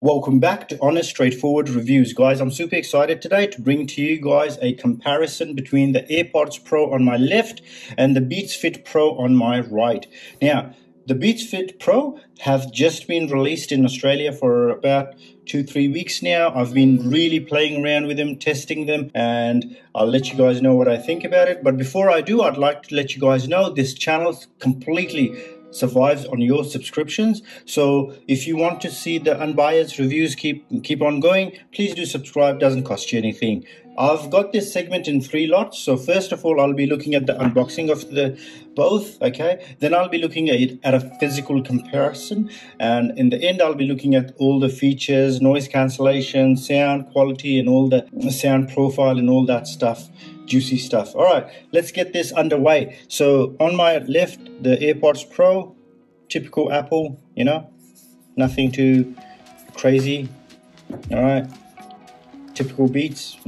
Welcome back to Honest Straightforward Reviews. Guys, I'm super excited today to bring to you guys a comparison between the AirPods Pro on my left and the Beats Fit Pro on my right. Now, the Beats Fit Pro have just been released in Australia for about 2-3 weeks now. I've been really playing around with them, testing them, and I'll let you guys know what I think about it. But before I do, I'd like to let you guys know this channel completely survives on your subscriptions. So if you want to see the unbiased reviews keep on going, please do subscribe. Doesn't cost you anything. I've got this segment in 3 lots. So first of all, I'll be looking at the unboxing of the both, okay? Then I'll be looking at a physical comparison, and in the end I'll be looking at all the features, noise cancellation, sound quality, and all the sound profile and all that stuff, juicy stuff. All right, let's get this underway. So on my left, the AirPods Pro, typical Apple, nothing too crazy. All right, typical Beats,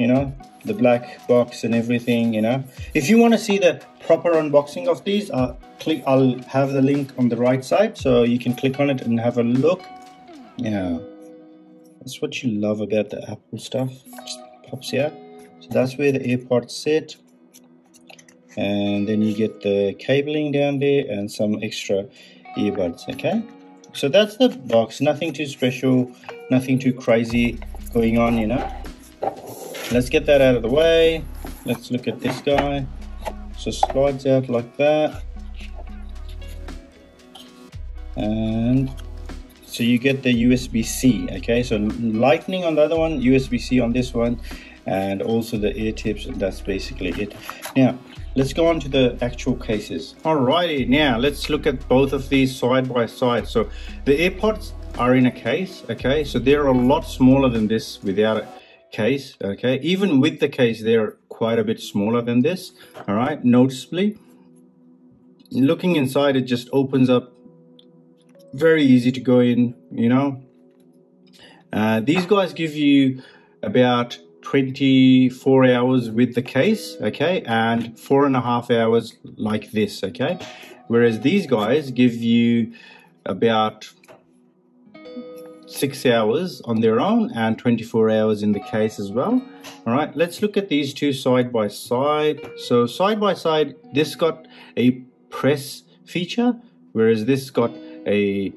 the black box and everything. If you want to see the proper unboxing of these, I'll have the link on the right side, so you can click on it and have a look. Yeah, that's what you love about the Apple stuff. It just pops out. So that's where the AirPods sit, and then you get the cabling down there and some extra earbuds. Okay, so that's the box. Nothing too special, nothing too crazy going on. Let's get that out of the way. Let's look at this guy. So slides out like that, and so you get the USB-C. Okay, so Lightning on the other one, USB-C on this one, and also the ear tips, and that's basically it. Now let's go on to the actual cases. Alrighty, now let's look at both of these side by side. So the AirPods are in a case, okay, so they're a lot smaller than this without a case. Okay, even with the case they're quite a bit smaller than this. All right, noticeably. Looking inside, it just opens up, very easy to go in. These guys give you about 24 hours with the case, okay, and 4.5 hours like this, okay, whereas these guys give you about 6 hours on their own and 24 hours in the case as well. All right, let's look at these two side by side. So side by side, this got a press feature, whereas this got a,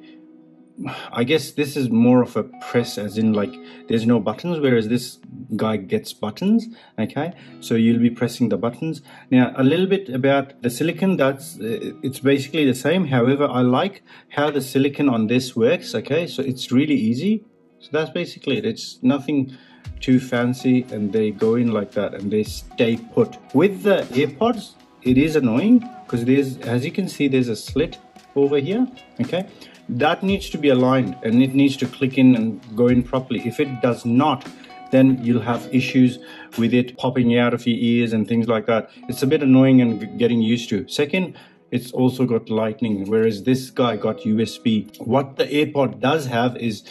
I guess this is more of a press, as in like there's no buttons, whereas this guy gets buttons. Okay, so you'll be pressing the buttons. Now a little bit about the silicon, it's basically the same. However, I like how the silicon on this works. Okay, so it's really easy. So that's basically it. It's nothing too fancy, and they go in like that and they stay put. With the AirPods, it is annoying because there's, as you can see, there's a slit over here. Okay, that needs to be aligned and it needs to click in and go in properly. If it does not, then you'll have issues with it popping out of your ears and things like that. It's a bit annoying and getting used to. Second, it's also got Lightning, whereas this guy got USB. What the AirPod does have is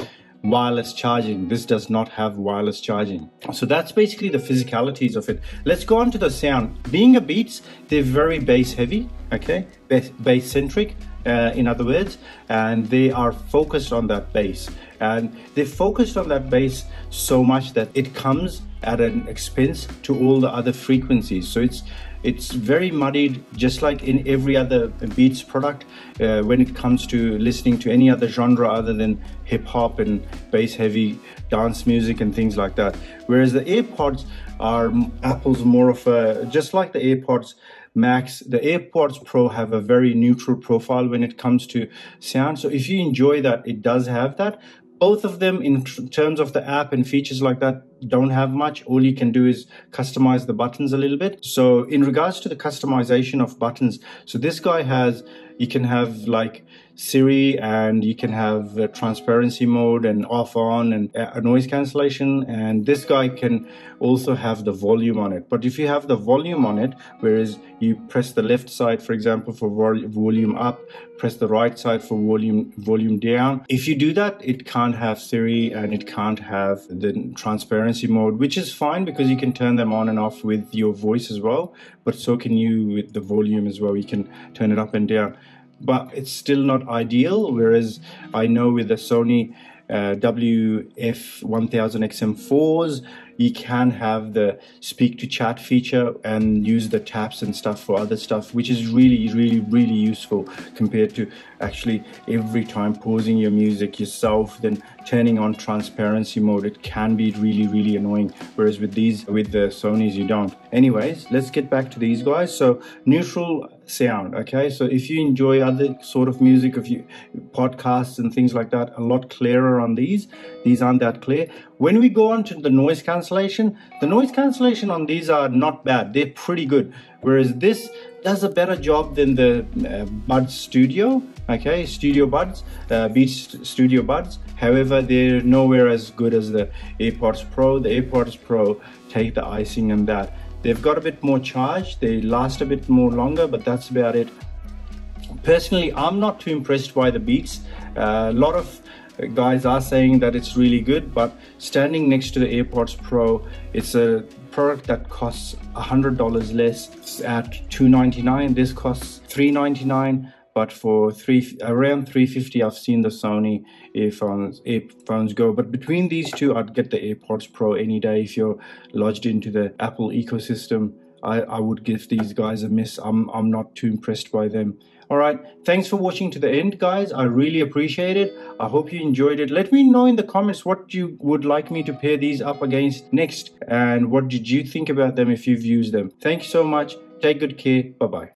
wireless charging. This does not have wireless charging. So that's basically the physicalities of it. Let's go on to the sound. Being a Beats, they're very bass heavy, okay, bass centric. In other words, and they are focused on that bass, and they're focused on that bass so much that it comes at an expense to all the other frequencies. So it's very muddied, just like in every other Beats product, when it comes to listening to any other genre other than hip-hop and bass heavy dance music and things like that. Whereas the AirPods are Apple's more of a, just like the AirPods Max, the AirPods Pro have a very neutral profile when it comes to sound. So if you enjoy that, it does have that. Both of them, in terms of the app and features like that, don't have much. All you can do is customize the buttons a little bit. So in regards to the customization of buttons, so this guy has, you can have like Siri, and you can have transparency mode and off on and noise cancellation, and this guy can also have the volume on it. But if you have the volume on it, whereas you press the left side, for example, for volume up, press the right side for volume down. If you do that, it can't have Siri and it can't have the transparency mode, which is fine because you can turn them on and off with your voice as well, but so can you with the volume as well. You can turn it up and down, but it's still not ideal. Whereas I know with the Sony WF1000XM4s, you can have the speak to chat feature and use the taps and stuff for other stuff, which is really useful compared to actually every time pausing your music yourself, then turning on transparency mode. It can be really annoying, whereas with the Sonys you don't. Anyways, let's get back to these guys. So neutral sound, okay? So if you enjoy other sort of music, if you podcasts and things like that, a lot clearer on these aren't that clear. When we go on to the noise cancellation on these are not bad, they're pretty good, whereas this does a better job than the Buds Studio, okay, Studio Buds, Beats Studio Buds. However, they're nowhere as good as the AirPods Pro. The AirPods Pro take the icing on that. They've got a bit more charge, they last a bit more longer, but that's about it. Personally, I'm not too impressed by the Beats. A lot of guys are saying that it's really good, but standing next to the AirPods Pro, it's a product that costs $100 less at $299. This costs $399, but for around $350, I've seen the Sony earphones go. But between these two, I'd get the AirPods Pro any day. If you're lodged into the Apple ecosystem, I would give these guys a miss. I'm not too impressed by them. All right, thanks for watching to the end, guys. I really appreciate it. I hope you enjoyed it. Let me know in the comments what you would like me to pair these up against next, and what did you think about them if you've used them. Thank you so much. Take good care. Bye-bye.